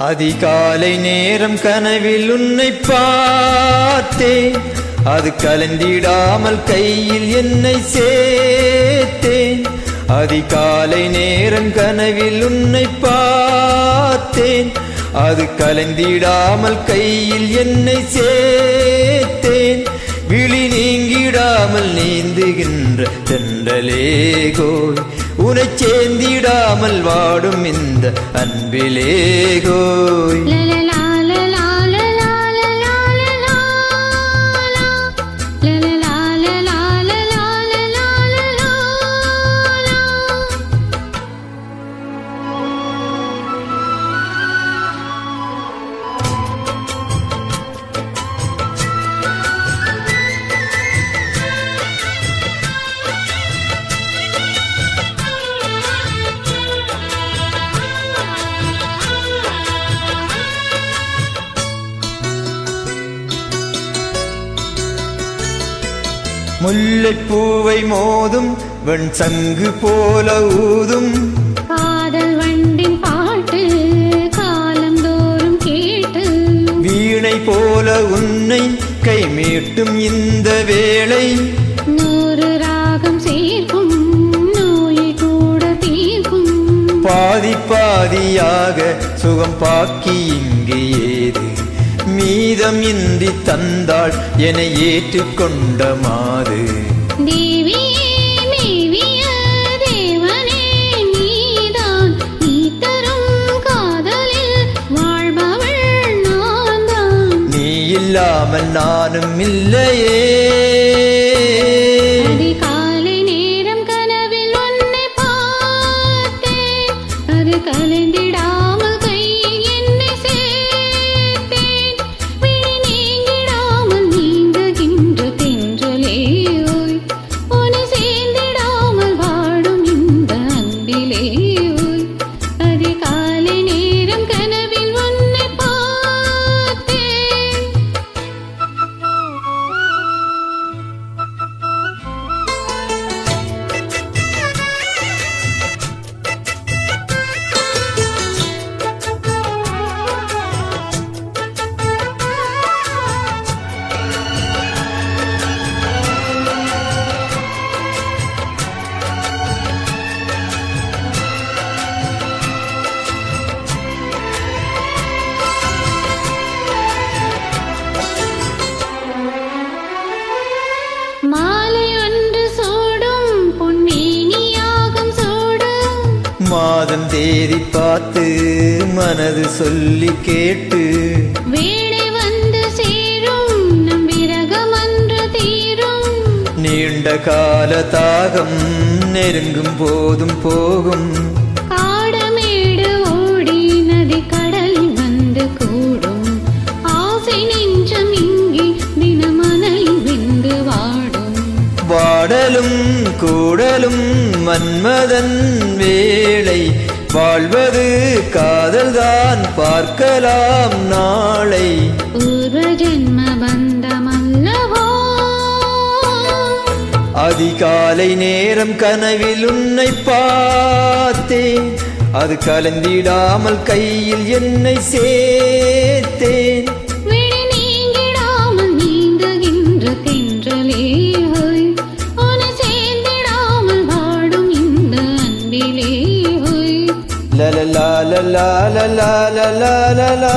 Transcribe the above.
அதிகாலை நேரம் கனவில் உன்னை பார்த்தேன், அது கலந்திடாமல் கையில் என்னை சேர்த்தேன். அதிகாலை நேரம் கனவில் உன்னை பார்த்தேன், அது கலந்திடாமல் கையில் என்னை சேர்த்தேன். விழி நீங்கிடாமல் நீந்துகின்ற தென்றலேகோய், உனை சேர்ந்திடாமல் வாடும் இந்த அன்பிலேகோய். முல்லைப்பூவை மோதும் வெண் சங்கு போல ஊதும் காதல் வண்டின் பாட்டு காலந்தோறும் கேட்டு, வீணை போல உன்னை கைமீட்டும் இந்த வேளை, நூறு ராகம் சேர்க்கும் நோயை கூட தீர்க்கும். பாதி பாதியாக சுகம் பாக்கி இங்கே ஏது, மீதம் இன்றி தந்தாள் என ஏற்றுக்கொண்ட மாது. தேவியே மேவிய தேவனே நீதான், நீ தரும் காதலில் வாழ்பவள் நான்தான். நீ இல்லாமல் நானும் இல்லையே. அதிகாலை நேரம் கனவில் உன்னை பார்த்தேன், அது கலந்திடாமல் கையில் என்னை சேர்த்தேன். விழி நீங்கிடாமல் நீந்துகின்ற தென்றலேயோய், உன்னை சேர்ந்திடாமல் வாடும் இந்த அன்பிலேயோய். அதிகாலை நேரம் கனவில் உன்னை பார்த்தேன். மாலை ஒன்று சூடும் பொன்மேனியாகும் சூடும், மாதம் தேதி பார்த்து மனது சொல்லி கேட்டு, வேளை வந்து சேரும் நம் விரகம் அன்று தீரும். நீண்ட கால தாகம் நெருங்கும் போதும் போகும், காடமேடு ஓடி நதி கடல் வந்து கூடும். ஆசை நெஞ்சம் இங்கே தினமனல் வெந்து வாடும். வாடலும் கூடலும் மன்மதன் வேளை, வாழ்வது காதல்தான் பார்க்கலாம் நாளை. பூர்வ ஜென்ம பந்தமல்லவோ, அதிகாலை நேரம் கனவில் உன்னை பார்த்தேன், அது கலந்திடாமல் கையில் என்னை சேர்த்தேன். விழி நீங்கிடாமல் நீந்துகின்ற தென்றலேயோய், உன்னை சேர்ந்திடாமல் வாடும் இந்த அன்பிலேயோய். லலலா லலா லலா லலா லலா